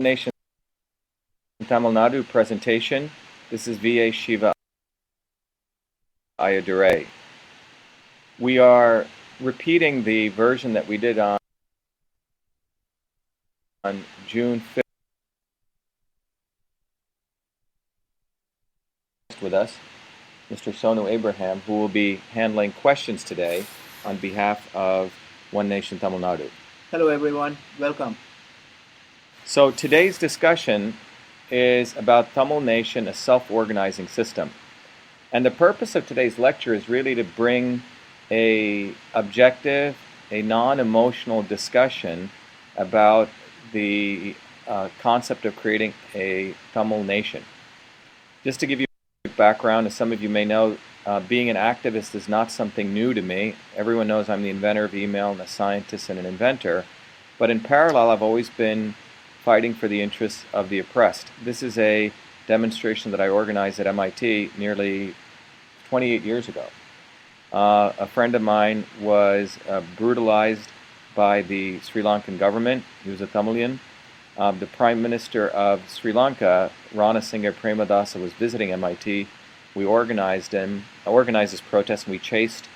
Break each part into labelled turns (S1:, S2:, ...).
S1: Nation Tamil Nadu presentation. This is VA Shiva Ayyadurai. We are repeating the version that we did on June 5th with us, Mr. Sonu Abraham, who will be handling questions today on behalf of One Nation Tamil Nadu.
S2: Hello everyone, welcome.
S1: So today's discussion is about Tamil Nation, a self-organizing system. And the purpose of today's lecture is really to bring a objective, a non-emotional discussion about the concept of creating a Tamil nation. Just to give you a background, as some of you may know, being an activist is not something new to me. Everyone knows I'm the inventor of email and a scientist and an inventor. But in parallel, I've always been fighting for the interests of the oppressed. This is a demonstration that I organized at MIT nearly 28 years ago. A friend of mine was brutalized by the Sri Lankan government. He was a Tamilian. The Prime Minister of Sri Lanka, Ranasinghe Premadasa, was visiting MIT. We organized this protest, and we chased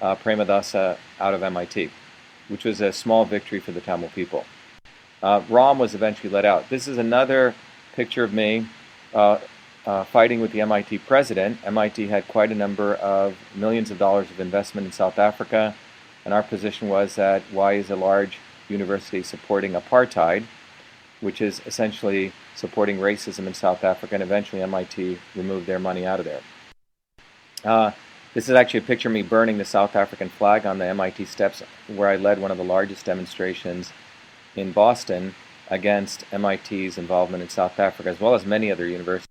S1: Premadasa out of MIT, which was a small victory for the Tamil people. Ram was eventually let out. This is another picture of me fighting with the MIT president. MIT had quite a number of millions of dollars of investment in South Africa, and our position was that why is a large university supporting apartheid, which is essentially supporting racism in South Africa, and eventually MIT removed their money out of there. This is actually a picture of me burning the South African flag on the MIT steps, where I led one of the largest demonstrations in Boston against MIT's involvement in South Africa, as well as many other universities.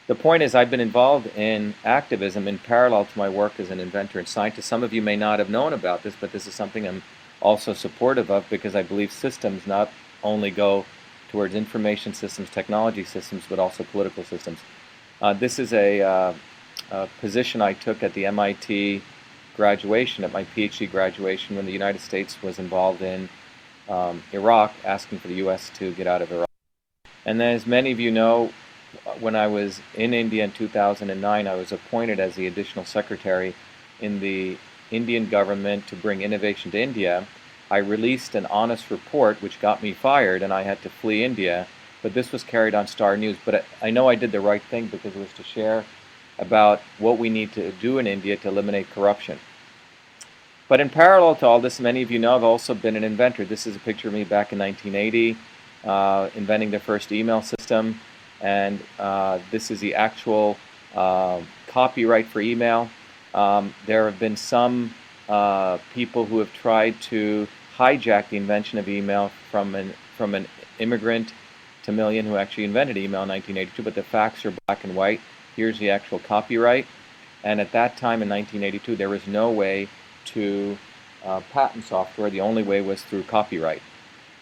S1: The point is, I've been involved in activism in parallel to my work as an inventor and scientist. Some of you may not have known about this, but this is something I'm also supportive of, because I believe systems not only go towards information systems, technology systems, but also political systems. This is a position I took at the MIT graduation, at my PhD graduation, when the United States was involved in Iraq, asking for the U.S. to get out of Iraq. And then, as many of you know, when I was in India in 2009, I was appointed as the additional secretary in the Indian government to bring innovation to India. I released an honest report which got me fired, and I had to flee India, but this was carried on Star News. But I know I did the right thing, because it was to share about what we need to do in India to eliminate corruption. But in parallel to all this, many of you know I've also been an inventor. This is a picture of me back in 1980, inventing the first email system, and this is the actual copyright for email. There have been some people who have tried to hijack the invention of email from an immigrant Tamilian who actually invented email in 1982, but the facts are black and white. Here's the actual copyright, and at that time in 1982 there was no way to patent software. The only way was through copyright.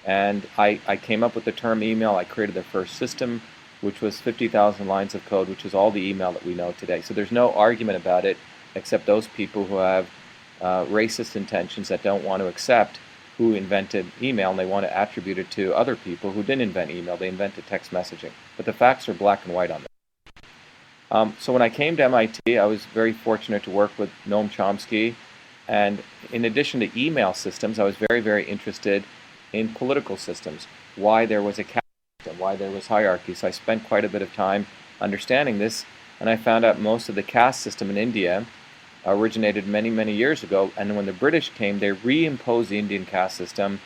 S1: And I came up with the term email. I created the first system, which was 50,000 lines of code, which is all the email that we know today. So there's no argument about it, except those people who have racist intentions that don't want to accept who invented email, and they want to attribute it to other people who didn't invent email. They invented text messaging. But the facts are black and white on that. So when I came to MIT, I was very fortunate to work with Noam Chomsky. And in addition to email systems, I was very, very interested in political systems, why there was a caste system, why there was hierarchy. So I spent quite a bit of time understanding this, and I found out most of the caste system in India originated many, many years ago. And when the British came, they reimposed the Indian caste system,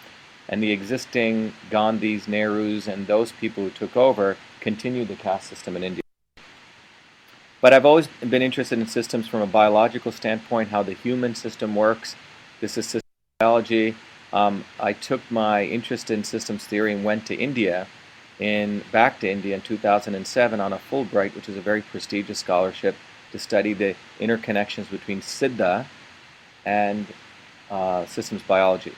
S1: and the existing Gandhis, Nehrus, and those people who took over continued the caste system in India. But I've always been interested in systems from a biological standpoint, how the human system works. This is systems biology. I took my interest in systems theory and went to India, back to India in 2007 on a Fulbright, which is a very prestigious scholarship, to study the interconnections between Siddha and systems biology.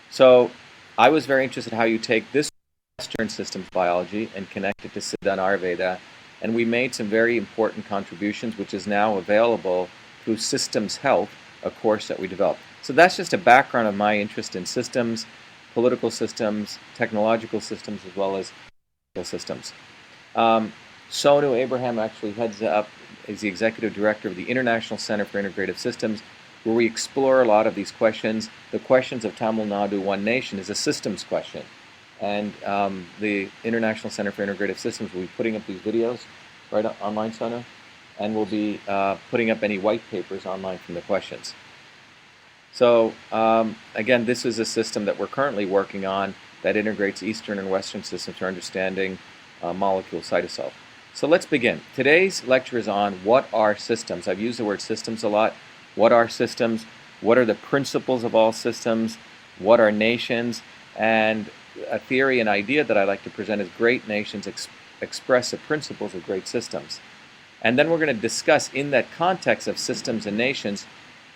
S1: So I was very interested in how you take this Western systems biology and connect it to Siddha and Ayurveda. And we made some very important contributions, which is now available through Systems Health, a course that we developed. So that's just a background of my interest in systems, political systems, technological systems, as well as systems. Sonu Abraham actually heads up, is the executive director of the International Center for Integrative Systems, where we explore a lot of these questions. The questions of Tamil Nadu One Nation is a systems question. And the International Center for Integrative Systems will be putting up these videos right online, Sonu, and we'll be putting up any white papers online from the questions. So again, this is a system that we're currently working on that integrates Eastern and Western systems for understanding molecule cytosol. So let's begin. Today's lecture is on what are systems. I've used the word systems a lot. What are systems? What are the principles of all systems? What are nations? And a theory and idea that I like to present is great nations express the principles of great systems. And then we're going to discuss in that context of systems and nations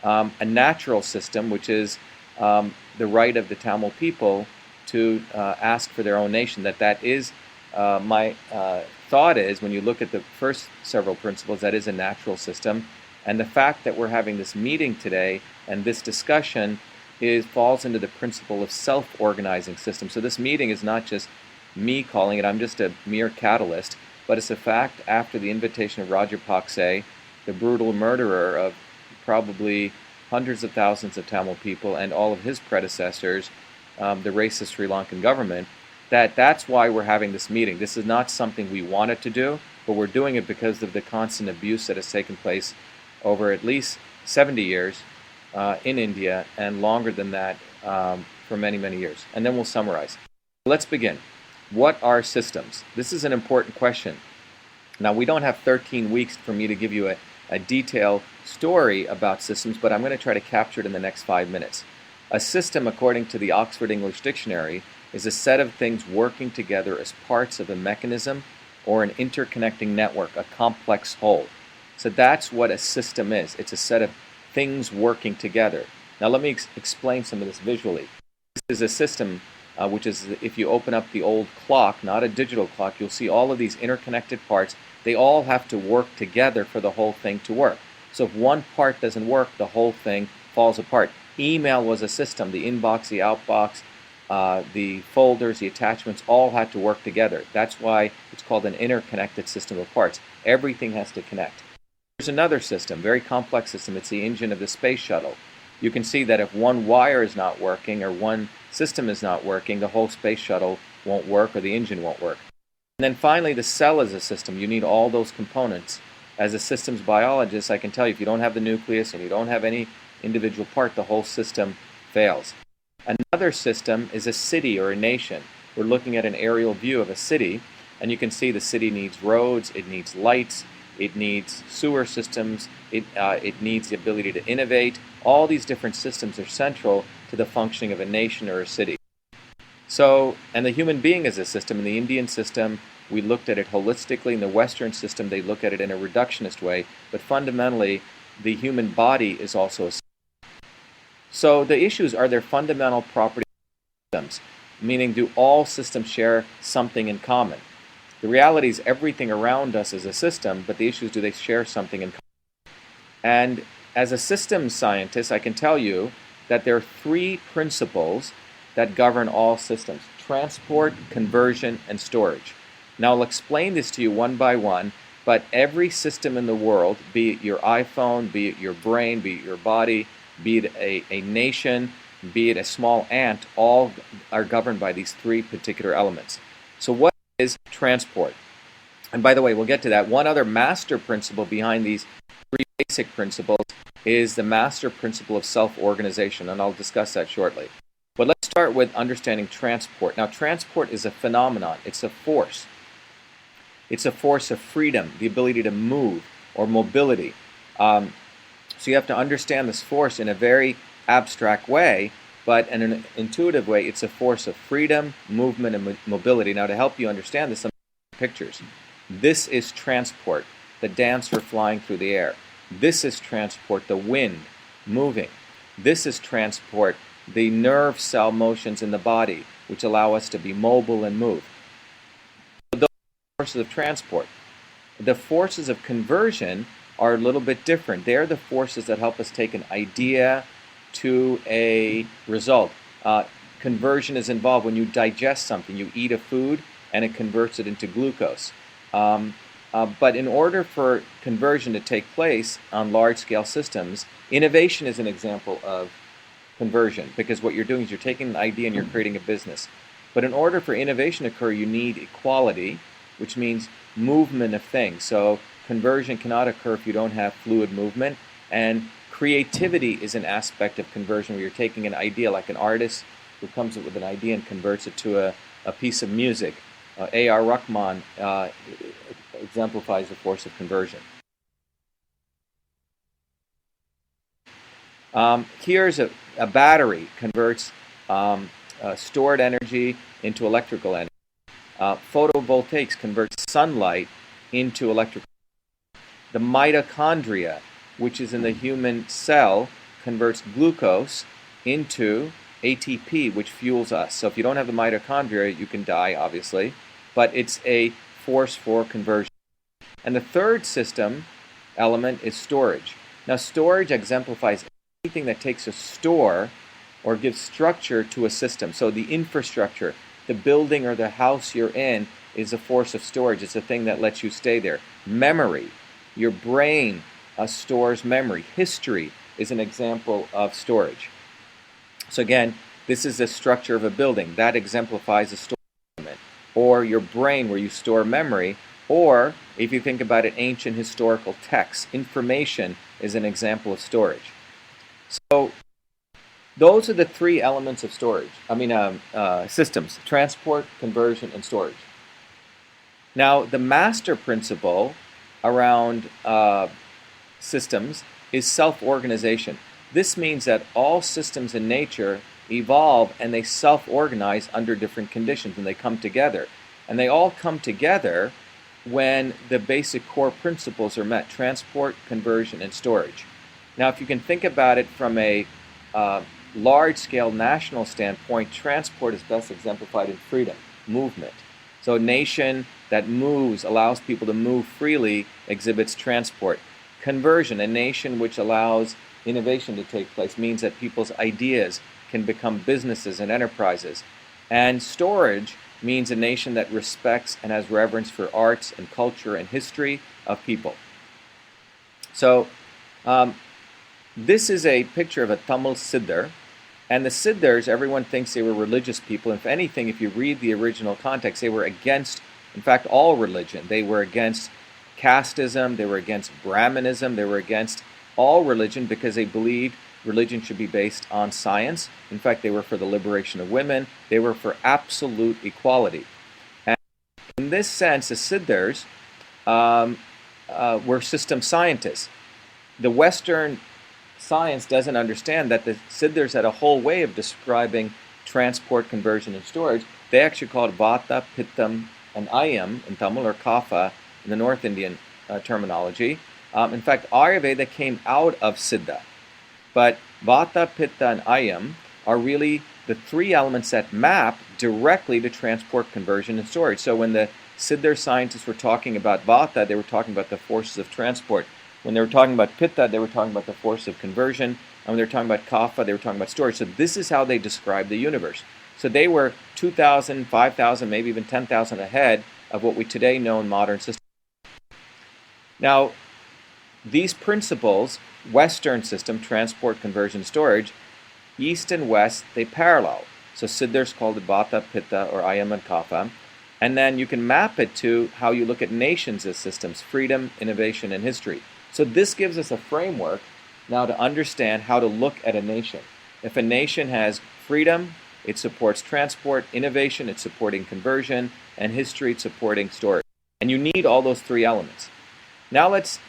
S1: a natural system, which is the right of the Tamil people to ask for their own nation. That is my thought is, when you look at the first several principles, that is a natural system. And the fact that we're having this meeting today and this discussion falls into the principle of self-organizing systems. So this meeting is not just me calling it, I'm just a mere catalyst, but it's a fact after the invitation of Rajapakse, the brutal murderer of probably hundreds of thousands of Tamil people and all of his predecessors, the racist Sri Lankan government, that's why we're having this meeting. This is not something we wanted to do, but we're doing it because of the constant abuse that has taken place over at least 70 years in India, and longer than that for many, many years. And then we'll summarize. Let's begin. What are systems? This is an important question. Now, we don't have 13 weeks for me to give you a detailed story about systems, but I'm going to try to capture it in the next 5 minutes. A system, according to the Oxford English Dictionary, is a set of things working together as parts of a mechanism or an interconnecting network, a complex whole. So that's what a system is. It's a set of things working together. Now let me explain some of this visually. This is a system which is, if you open up the old clock, not a digital clock, you'll see all of these interconnected parts. They all have to work together for the whole thing to work. So if one part doesn't work, the whole thing falls apart. Email was a system. The inbox, the outbox, the folders, the attachments, all had to work together. That's why it's called an interconnected system of parts. Everything has to connect. There's another system, very complex system. It's the engine of the space shuttle. You can see that if one wire is not working or one system is not working, the whole space shuttle won't work or the engine won't work. And then finally, the cell is a system. You need all those components. As a systems biologist, I can tell you, if you don't have the nucleus and you don't have any individual part, the whole system fails. Another system is a city or a nation. We're looking at an aerial view of a city, and you can see the city needs roads, it needs lights, it needs sewer systems, it needs the ability to innovate. All these different systems are central to the functioning of a nation or a city. So, and the human being is a system. In the Indian system, we looked at it holistically. In the Western system, they look at it in a reductionist way. But fundamentally, the human body is also a system. So the issues are their fundamental properties of systems, meaning do all systems share something in common? The reality is everything around us is a system, but the issue is, do they share something in common? And as a systems scientist, I can tell you that there are 3 principles that govern all systems: transport, conversion, and storage. Now I'll explain this to you one by one, but every system in the world, be it your iPhone, be it your brain, be it your body, be it a nation, be it a small ant, all are governed by these 3 particular elements. So what is transport? And by the way, we'll get to that. One other master principle behind these 3 basic principles is the master principle of self-organization, and I'll discuss that shortly. But let's start with understanding transport. Now, transport is a phenomenon. It's a force. It's a force of freedom, the ability to move, or mobility. So you have to understand this force in a very abstract way, but in an intuitive way, it's a force of freedom, movement, and mobility. Now, to help you understand this, some pictures. This is transport, the dancer flying through the air. This is transport, the wind moving. This is transport, the nerve cell motions in the body, which allow us to be mobile and move. So those are forces of transport. The forces of conversion are a little bit different. They're the forces that help us take an idea to a result. Conversion is involved when you digest something. You eat a food, and it converts it into glucose. But in order for conversion to take place on large-scale systems, innovation is an example of conversion, because what you're doing is you're taking an idea and you're creating a business. But in order for innovation to occur, you need equality, which means movement of things. So conversion cannot occur if you don't have fluid movement. And creativity is an aspect of conversion where you're taking an idea, like an artist who comes up with an idea and converts it to a piece of music. A.R. Rahman exemplifies the force of conversion. Here's a battery converts stored energy into electrical energy. Photovoltaics converts sunlight into electrical energy. The mitochondria, which is in the human cell, converts glucose into ATP, which fuels us. So if you don't have the mitochondria, you can die, obviously, but it's a force for conversion. And the third system element is storage. Now, storage exemplifies anything that takes a store or gives structure to a system. So the infrastructure, the building or the house you're in, is a force of storage. It's a thing that lets you stay there. Memory, your brain stores memory. History is an example of storage. So again, this is the structure of a building. That exemplifies a storage element. Or your brain, where you store memory. Or, if you think about it, ancient historical texts. Information is an example of storage. So those are the three elements of storage. Systems: transport, conversion, and storage. Now, the master principle around systems is self-organization. This means that all systems in nature evolve and they self-organize under different conditions, and they come together. And they all come together when the basic core principles are met: transport, conversion, and storage. Now, if you can think about it from a large-scale national standpoint, transport is best exemplified in freedom, movement. So a nation that moves, allows people to move freely, exhibits transport. Conversion, a nation which allows innovation to take place, means that people's ideas can become businesses and enterprises. And storage means a nation that respects and has reverence for arts and culture and history of people. So this is a picture of a Tamil Siddhar. And the Siddhars, everyone thinks they were religious people. If anything, if you read the original context, they were against, in fact, all religion. They were against casteism, they were against Brahmanism, they were against all religion because they believed religion should be based on science. In fact, they were for the liberation of women. They were for absolute equality. And in this sense, the Siddhars were system scientists. The Western science doesn't understand that the Siddhars had a whole way of describing transport, conversion, and storage. They actually called Vata, Pittam, and Ayam in Tamil, or Kapha in the North Indian terminology. In fact, Ayurveda came out of Siddha. But Vata, Pitta, and Ayam are really the three elements that map directly to transport, conversion, and storage. So when the Siddhar scientists were talking about Vata, they were talking about the forces of transport. When they were talking about Pitta, they were talking about the force of conversion. And when they were talking about Kapha, they were talking about storage. So this is how they describe the universe. So they were 2,000, 5,000, maybe even 10,000 ahead of what we today know in modern systems. Now, these principles, Western system, transport, conversion, storage, East and West, they parallel. So Siddhars called it Vata, Pitta, or Ayam and Kapha. And then you can map it to how you look at nations as systems: freedom, innovation, and history. So this gives us a framework now to understand how to look at a nation. If a nation has freedom, it supports transport; innovation, it's supporting conversion; and history, it's supporting storage. And you need all those three elements. Now let's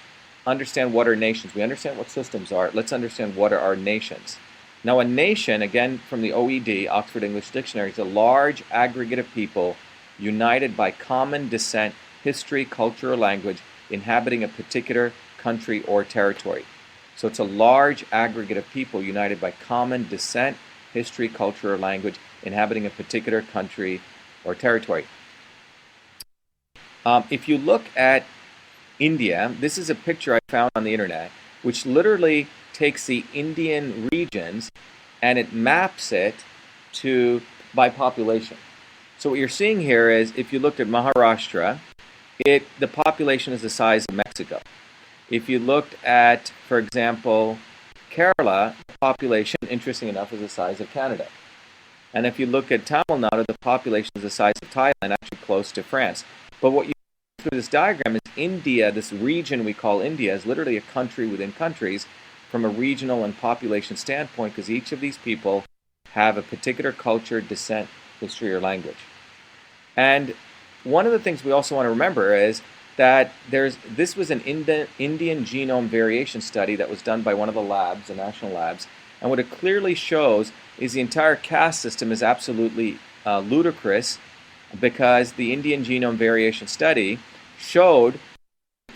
S1: understand what are nations. We understand what systems are. Let's understand what are our nations. Now, a nation, again from the OED, Oxford English Dictionary, is a large aggregate of people united by common descent, history, culture, or language, inhabiting a particular country or territory. So it's a large aggregate of people united by common descent, history, culture, or language, inhabiting a particular country or territory. If you look at India, this is a picture I found on the internet, which literally takes the Indian regions and it maps it by population. So what you're seeing here is, if you looked at Maharashtra, the population is the size of Mexico. If you looked at, for example, Kerala, the population, interesting enough, is the size of Canada. And if you look at Tamil Nadu, the population is the size of Thailand, actually close to France. But what you see through this diagram is India, this region we call India, is literally a country within countries from a regional and population standpoint, because each of these people have a particular culture, descent, history, or language. And one of the things we also want to remember is that this was an Indian genome variation study that was done by one of the labs, the national labs, and what it clearly shows is the entire caste system is absolutely ludicrous, because the Indian genome variation study showed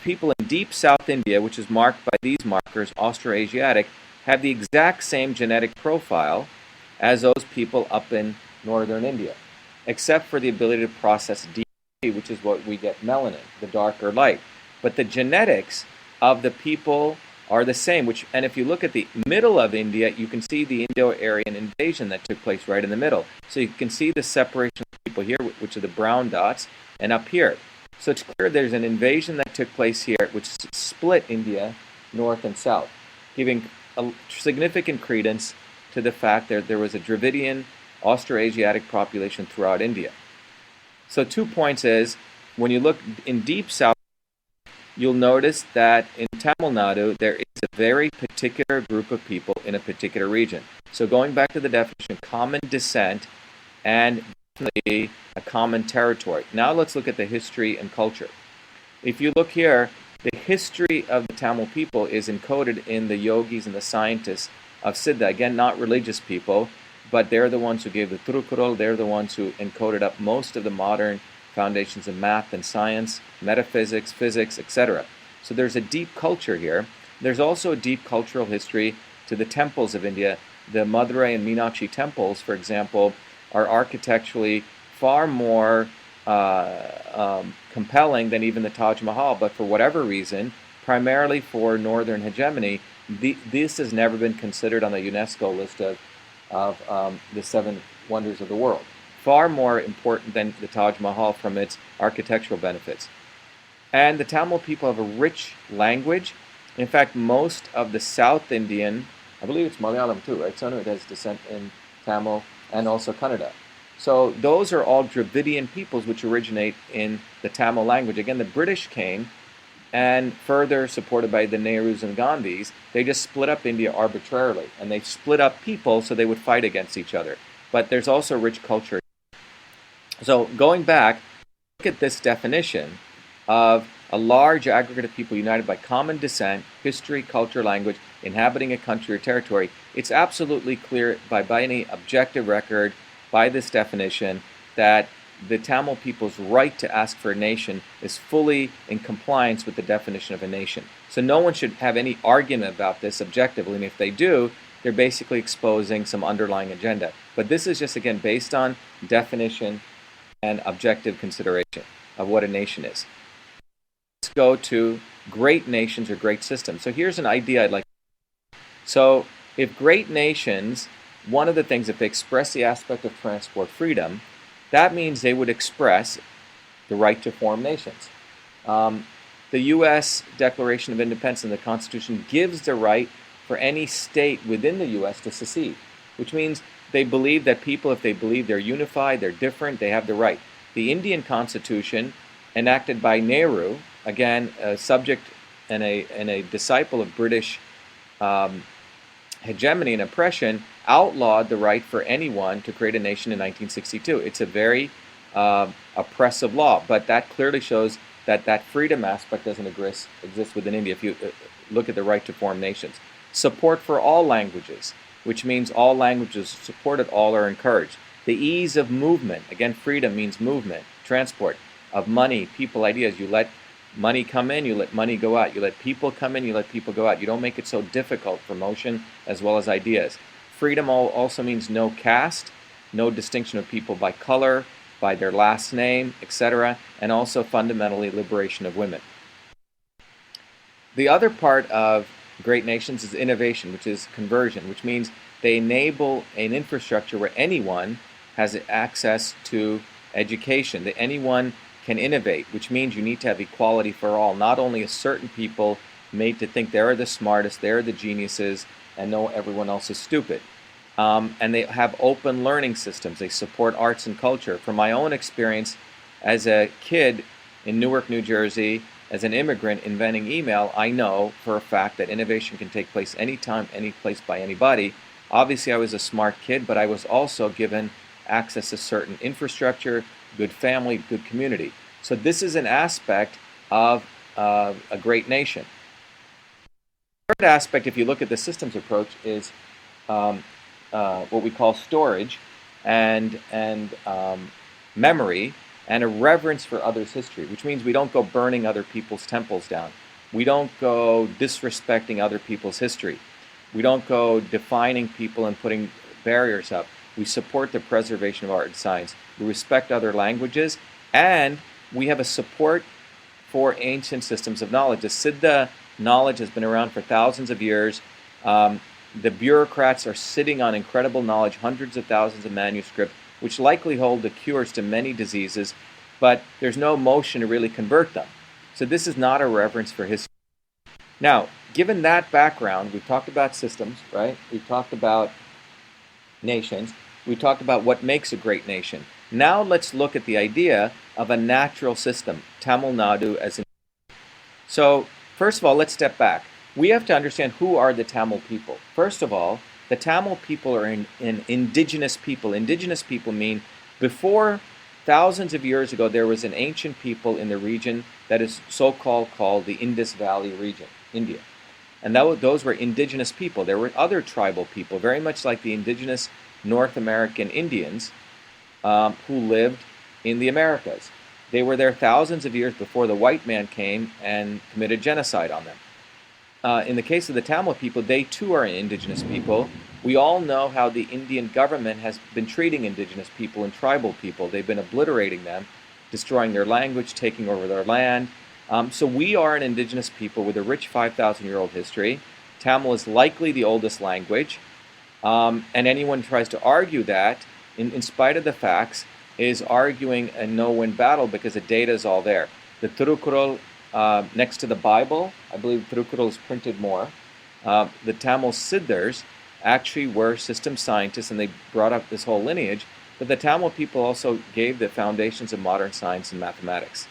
S1: people in deep South India, which is marked by these markers, Austroasiatic, have the exact same genetic profile as those people up in northern India, except for the ability to process DNA, which is what we get melanin, the darker light. But the genetics of the people are the same, and if you look at the middle of India, you can see the Indo-Aryan invasion that took place right in the middle. So you can see the separation of people here, which are the brown dots, and up here. So it's clear there's an invasion that took place here, which split India north and south, giving a significant credence to the fact that there was a Dravidian, Austroasiatic population throughout India. So 2 points is, when you look in deep south, you'll notice that in Tamil Nadu, there is a very particular group of people in a particular region. So going back to the definition, common descent and definitely a common territory. Now let's look at the history and culture. If you look here, the history of the Tamil people is encoded in the yogis and the scientists of Siddha. Again, not religious people, but they're the ones who gave the Thirukkural, they're the ones who encoded up most of the modern foundations of math and science, metaphysics, physics, etc. So there's a deep culture here. There's also a deep cultural history to the temples of India. The Madurai and Meenakshi temples, for example, are architecturally far more compelling than even the Taj Mahal, but for whatever reason, primarily for northern hegemony, this has never been considered on the UNESCO list of the 7 wonders of the world. Far more important than the Taj Mahal from its architectural benefits. And the Tamil people have a rich language. In fact, most of the South Indian, I believe it's Malayalam too, right? So it has descent in Tamil and also Kannada. So those are all Dravidian peoples which originate in the Tamil language. Again, the British came, and further supported by the Nehrus and Gandhis, they just split up India arbitrarily. And they split up people so they would fight against each other. But there's also rich culture. So going back, look at this definition of a large aggregate of people united by common descent, history, culture, language, inhabiting a country or territory. It's absolutely clear by any objective record, by this definition, that the Tamil people's right to ask for a nation is fully in compliance with the definition of a nation. So no one should have any argument about this objectively, and if they do, they're basically exposing some underlying agenda. But this is just, again, based on definition and objective consideration of what a nation is. Let's go to great nations or great systems. So here's an idea I'd like to. So if great nations, one of the things, if they express the aspect of transport freedom, that means they would express the right to form nations. The U.S. Declaration of Independence and the Constitution gives the right for any state within the U.S. to secede, which means they believe that people, if they believe they're unified, they're different, they have the right. The Indian Constitution, enacted by Nehru, again, a subject and a disciple of British hegemony and oppression, outlawed the right for anyone to create a nation in 1962. It's a very oppressive law, but that clearly shows that that freedom aspect doesn't exist within India if you look at the right to form nations. Support for all languages, which means all languages supported, all are encouraged. The ease of movement, again, freedom means movement, transport of money, people, ideas. You let money come in, you let money go out. You let people come in, you let people go out. You don't make it so difficult for motion as well as ideas. Freedom also means no caste, no distinction of people by color, by their last name, etc., and also fundamentally liberation of women. The other part of great nations is innovation, which is conversion, which means they enable an infrastructure where anyone has access to education, that anyone can innovate, which means you need to have equality for all, not only a certain people made to think they're the smartest, they're the geniuses, and know everyone else is stupid. And they have open learning systems. They support arts and culture. From my own experience as a kid in Newark, New Jersey, as an immigrant inventing email, I know for a fact that innovation can take place anytime, any place, by anybody. Obviously, I was a smart kid, but I was also given access to certain infrastructure, good family, good community. So this is an aspect of a great nation. The third aspect, if you look at the systems approach, is what we call storage and memory and a reverence for others' history, which means we don't go burning other people's temples down. We don't go disrespecting other people's history. We don't go defining people and putting barriers up. We support the preservation of art and science. We respect other languages, and we have a support for ancient systems of knowledge. The Siddha knowledge has been around for thousands of years. The bureaucrats are sitting on incredible knowledge, hundreds of thousands of manuscripts, which likely hold the cures to many diseases, but there's no motion to really convert them. So this is not a reverence for history. Now, given that background, we've talked about systems, right? We've talked about nations. We talked about what makes a great nation. Now let's look at the idea of a natural system, Tamil Nadu as an. So first of all, let's step back. We have to understand who are the Tamil people. First of all, the Tamil people are an indigenous people. Indigenous people mean before thousands of years ago there was an ancient people in the region that is so-called called the Indus Valley region, India. And those were indigenous people. There were other tribal people, very much like the indigenous North American Indians who lived in the Americas. They were there thousands of years before the white man came and committed genocide on them. In the case of the Tamil people, they too are indigenous people. We all know how the Indian government has been treating indigenous people and tribal people. They've been obliterating them, destroying their language, taking over their land. So we are an indigenous people with a rich 5,000-year-old history. Tamil is likely the oldest language. And anyone who tries to argue that, in spite of the facts, is arguing a no-win battle because the data is all there. The Thirukkural, next to the Bible, I believe Thirukkural is printed more. The Tamil Siddhars actually were system scientists, and they brought up this whole lineage, but the Tamil people also gave the foundations of modern science and mathematics.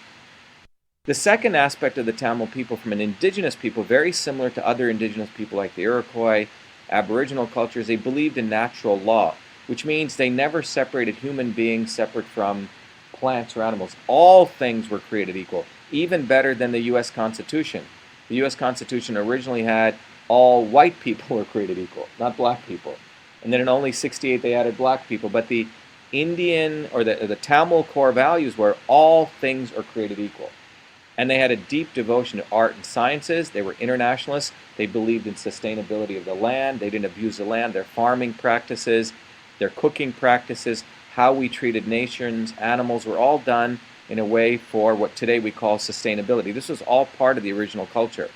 S1: The second aspect of the Tamil people from an indigenous people, very similar to other indigenous people like the Iroquois, Aboriginal cultures, they believed in natural law, which means they never separated human beings separate from plants or animals. All things were created equal, even better than the U.S. Constitution. The U.S. Constitution originally had all white people were created equal, not black people. And then in only 68 they added black people. But the Indian or the Tamil core values were all things are created equal. And they had a deep devotion to art and sciences. They were internationalists. They believed in sustainability of the land. They didn't abuse the land. Their farming practices, their cooking practices, how we treated nations, animals, were all done in a way for what today we call sustainability. This was all part of the original culture.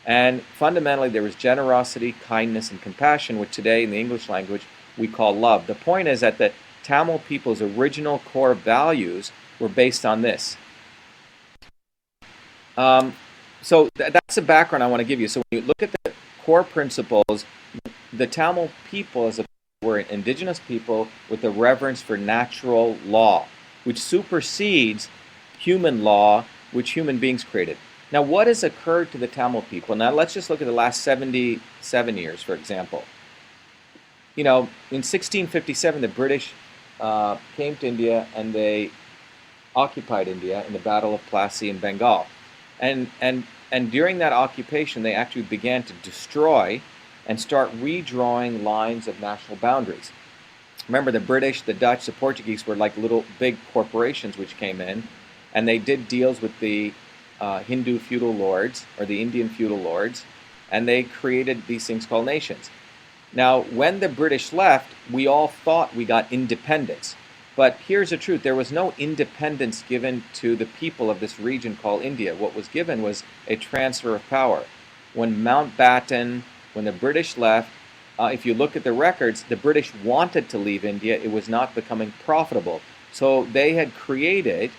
S1: And fundamentally, there was generosity, kindness, and compassion, which today in the English language we call love. The point is that the Tamil people's original core values were based on this. So that's the background I want to give you. So when you look at the core principles, the Tamil people were an indigenous people with a reverence for natural law, which supersedes human law, which human beings created. Now, what has occurred to the Tamil people? Now, let's just look at the last 77 years, for example. You know, in 1657, the British came to India and they occupied India in the Battle of Plassey in Bengal. And during that occupation, they actually began to destroy and start redrawing lines of national boundaries. Remember, the British, the Dutch, the Portuguese were like little big corporations which came in, and they did deals with the Hindu feudal lords or the Indian feudal lords, and they created these things called nations. Now, when the British left, we all thought we got independence. But here's the truth. There was no independence given to the people of this region called India. What was given was a transfer of power. When Mountbatten, when the British left, if you look at the records, the British wanted to leave India. It was not becoming profitable. So they had created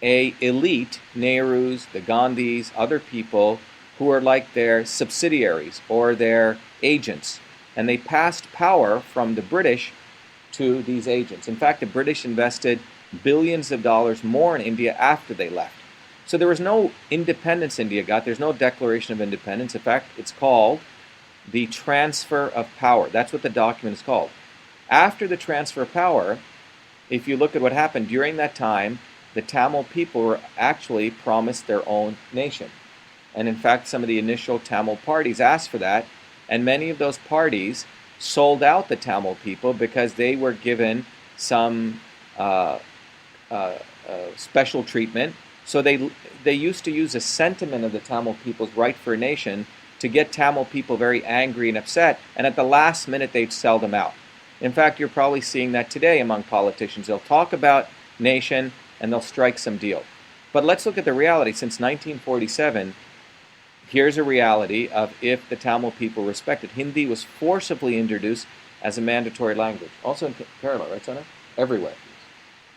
S1: a elite, Nehrus, the Gandhis, other people who are like their subsidiaries or their agents. And they passed power from the British to these agents. In fact, the British invested billions of dollars more in India after they left. So there was no independence India got. There's no declaration of independence. In fact, it's called the transfer of power. That's what the document is called. After the transfer of power, if you look at what happened during that time, the Tamil people were actually promised their own nation. And in fact, some of the initial Tamil parties asked for that, and many of those parties sold out the Tamil people because they were given some special treatment. So they used to use a sentiment of the Tamil people's right for a nation to get Tamil people very angry and upset, and at the last minute they'd sell them out. In fact, you're probably seeing that today among politicians. They'll talk about nation and they'll strike some deal. But let's look at the reality. Since 1947, here's a reality of if the Tamil people respected. Hindi was forcibly introduced as a mandatory language. Also in Kerala, right, Sana? Everywhere.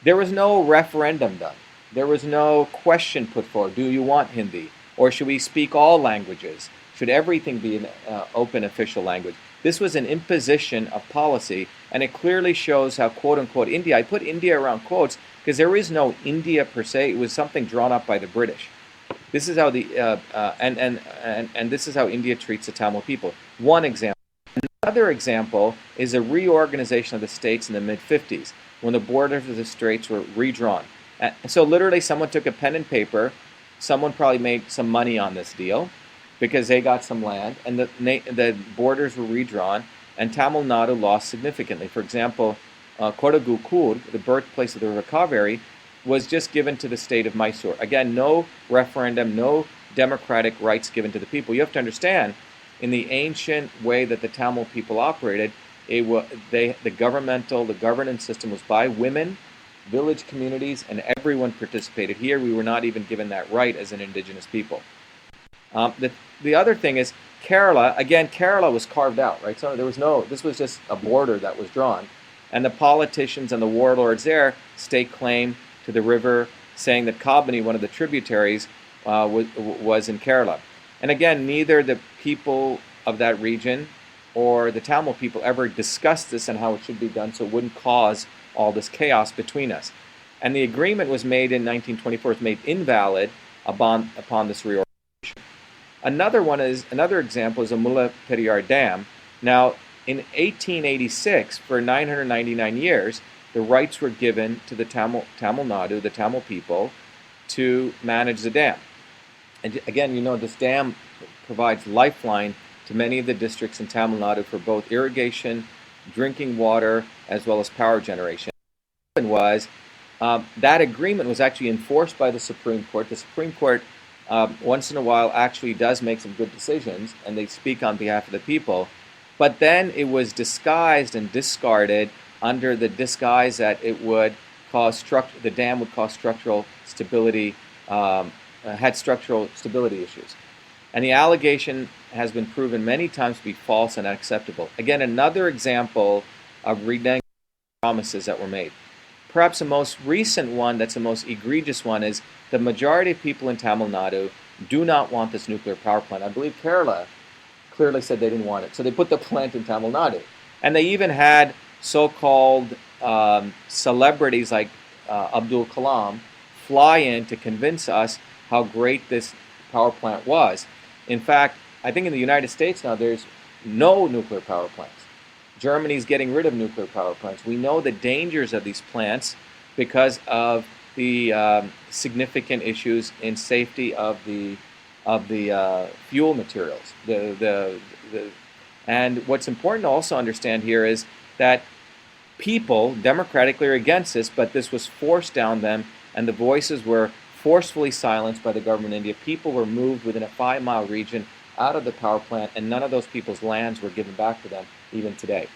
S1: There was no referendum done. There was no question put forward. Do you want Hindi? Or should we speak all languages? Should everything be an open official language? This was an imposition of policy, and it clearly shows how, quote-unquote, India, I put India around quotes because there is no India per se. It was something drawn up by the British. This is how and this is how India treats the Tamil people. One example. Another example is a reorganization of the states in the mid-50s when the borders of the states were redrawn. So literally someone took a pen and paper, someone probably made some money on this deal because they got some land, and the borders were redrawn, and Tamil Nadu lost significantly. For example, Kodagu Kurg, the birthplace of the river Kaveri, was just given to the state of Mysore. Again, no referendum, no democratic rights given to the people. You have to understand, in the ancient way that the Tamil people operated, the governance system was by women, village communities, and everyone participated. Here, we were not even given that right as an indigenous people. The other thing is Kerala. Again, Kerala was carved out, right? So this was just a border that was drawn, and the politicians and the warlords there stake claim to the river, saying that Kabani, one of the tributaries, was in Kerala. And again, neither the people of that region or the Tamil people ever discussed this and how it should be done, so it wouldn't cause all this chaos between us. And the agreement was made in 1924. It's made invalid upon this reorganization. Another example is the Mullaperiyar Dam. Now, in 1886, for 999 years, the rights were given to the Tamil Nadu, the Tamil people, to manage the dam. And again, this dam provides lifeline to many of the districts in Tamil Nadu for both irrigation, drinking water, as well as power generation. What happened was that agreement was actually enforced by the Supreme Court. The Supreme Court, once in a while, actually does make some good decisions, and they speak on behalf of the people. But then it was disguised and discarded under the disguise that it would cause the dam would cause structural stability, had structural stability issues. And the allegation has been proven many times to be false and unacceptable. Again, another example of reneging promises that were made. Perhaps the most recent one, that's the most egregious one, is the majority of people in Tamil Nadu do not want this nuclear power plant. I believe Kerala clearly said they didn't want it. So they put the plant in Tamil Nadu. And they even had so-called celebrities like Abdul Kalam fly in to convince us how great this power plant was. In fact, I think in the United States now there's no nuclear power plants. Germany's getting rid of nuclear power plants. We know the dangers of these plants because of the significant issues in safety of the fuel materials. And what's important to also understand here is that people democratically are against this, but this was forced down them, and the voices were forcefully silenced by the government of India. People were moved within a 5-mile region out of the power plant, and none of those people's lands were given back to them even today.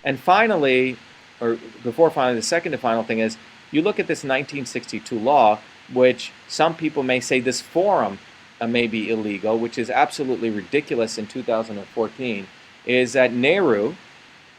S1: And finally, or before finally, the second and final thing is, you look at this 1962 law, which some people may say this forum may be illegal, which is absolutely ridiculous in 2014, is that Nehru,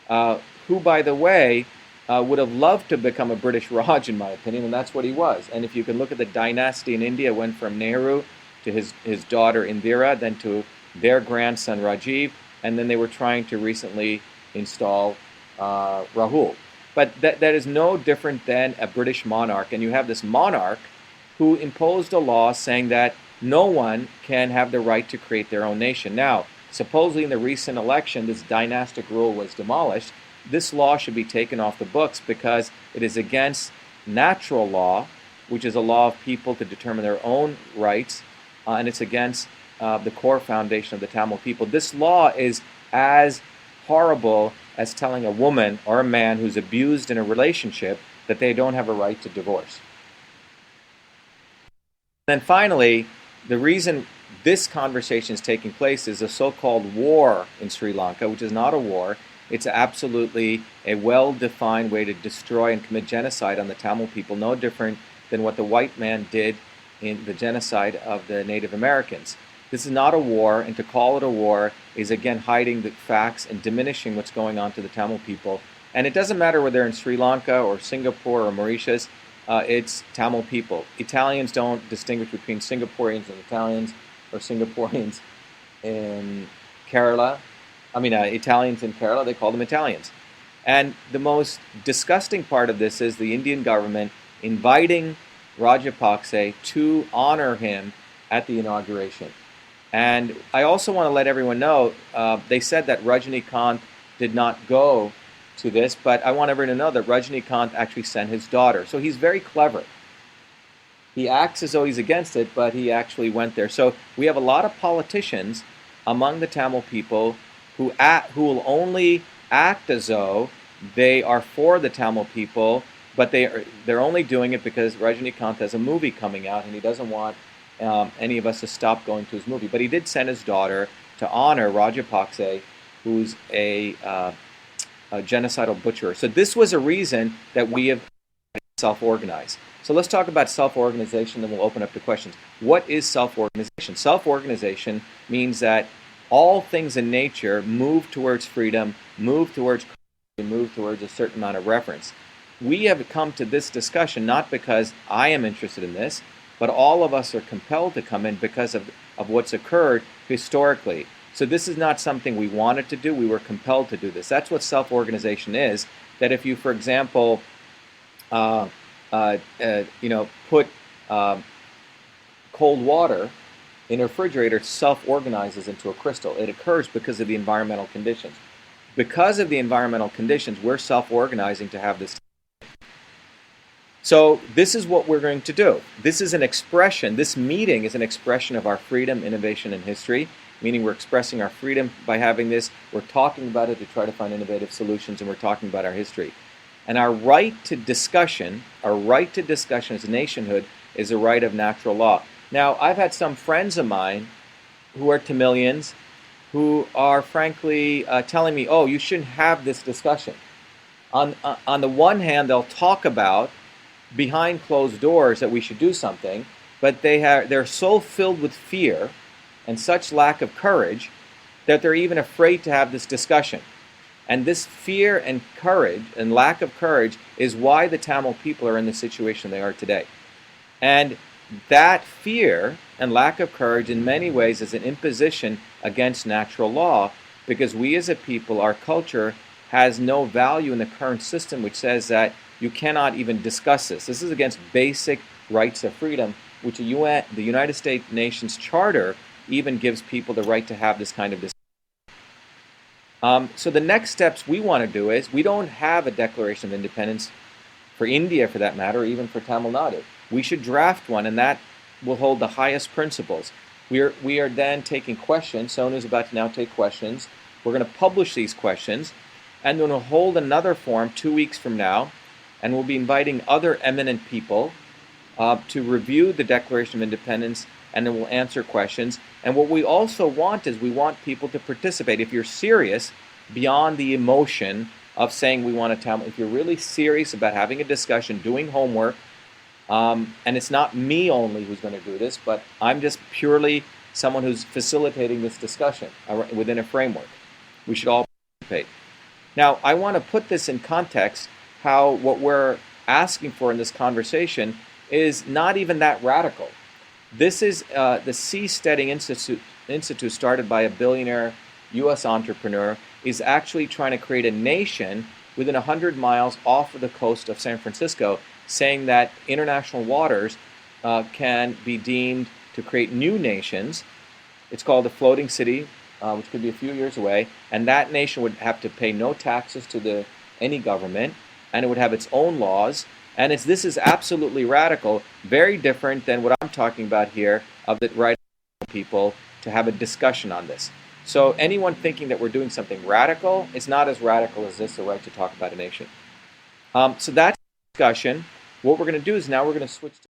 S1: who, by the way, would have loved to become a British Raj, in my opinion, and that's what he was. And if you can look at the dynasty in India, it went from Nehru to his daughter Indira, then to their grandson Rajiv, and then they were trying to recently install Rahul. But that is no different than a British monarch, and you have this monarch who imposed a law saying that no one can have the right to create their own nation. Now, supposedly in the recent election, this dynastic rule was demolished. This law should be taken off the books because it is against natural law, which is a law of people to determine their own rights, and it's against the core foundation of the Tamil people. This law is as horrible as telling a woman or a man who's abused in a relationship that they don't have a right to divorce. And then finally, the reason this conversation is taking place is a so-called war in Sri Lanka, which is not a war. It's absolutely a well-defined way to destroy and commit genocide on the Tamil people, no different than what the white man did in the genocide of the Native Americans. This is not a war, and to call it a war is again hiding the facts and diminishing what's going on to the Tamil people. And it doesn't matter whether they're in Sri Lanka or Singapore or Mauritius, it's Tamil people. Italians don't distinguish between Singaporeans and Italians, or Singaporeans in Kerala. Italians in Kerala, they call them Italians. And the most disgusting part of this is the Indian government inviting Rajapaksa to honor him at the inauguration. And I also want to let everyone know, they said that Rajinikanth did not go to this, but I want everyone to know that Rajinikanth actually sent his daughter. So he's very clever. He acts as though he's against it, but he actually went there. So we have a lot of politicians among the Tamil people who will only act as though they are for the Tamil people, but they're only doing it because Rajinikanth has a movie coming out and he doesn't want any of us to stop going to his movie. But he did send his daughter to honor Rajapaksa, who's a genocidal butcher. So this was a reason that we have self-organized. So let's talk about self-organization, then we'll open up to questions. What is self-organization? Self-organization means that all things in nature move towards freedom, move towards a certain amount of reference. We have come to this discussion not because I am interested in this, but all of us are compelled to come in because of what's occurred historically. So this is not something we wanted to do, we were compelled to do this. That's what self-organization is, that if you, for example, put cold water in a refrigerator, self-organizes into a crystal. It occurs because of the environmental conditions. Because of the environmental conditions, we're self-organizing to have this. So this is what we're going to do. This is an expression, this meeting is an expression of our freedom, innovation, and history, meaning we're expressing our freedom by having this, we're talking about it to try to find innovative solutions, and we're talking about our history. And our right to discussion as a nationhood is a right of natural law. Now, I've had some friends of mine who are Tamilians who are frankly telling me, oh, you shouldn't have this discussion. On the one hand, they'll talk about behind closed doors that we should do something, but they're so filled with fear and such lack of courage that they're even afraid to have this discussion. And this fear and courage and lack of courage is why the Tamil people are in the situation they are today. And that fear and lack of courage in many ways is an imposition against natural law, because we as a people, our culture, has no value in the current system which says that you cannot even discuss this. This is against basic rights of freedom, which the United States Nations Charter even gives people the right to have this kind of discussion. So the next steps we want to do is, we don't have a Declaration of Independence for India, for that matter, or even for Tamil Nadu. We should draft one, and that will hold the highest principles. We are then taking questions. Sonu is about to now take questions. We're going to publish these questions, and then we'll hold another forum 2 weeks from now, and we'll be inviting other eminent people to review the Declaration of Independence, and then we'll answer questions. And what we also want is, we want people to participate. If you're serious, beyond the emotion of saying we want to, if you're really serious about having a discussion, doing homework, and it's not me only who's going to do this, but I'm just purely someone who's facilitating this discussion within a framework. We should all participate. Now, I want to put this in context. how what we're asking for in this conversation is not even that radical. This is the Seasteading Institute, started by a billionaire U.S. entrepreneur, is actually trying to create a nation within 100 miles off of the coast of San Francisco, saying that international waters can be deemed to create new nations. It's called a floating city, which could be a few years away, and that nation would have to pay no taxes to any government, and it would have its own laws. And this is absolutely radical, very different than what I'm talking about here, of the right people to have a discussion on this. So anyone thinking that we're doing something radical, it's not as radical as this, the right to talk about a nation. So that's the discussion. What we're going to do is now we're going to switch to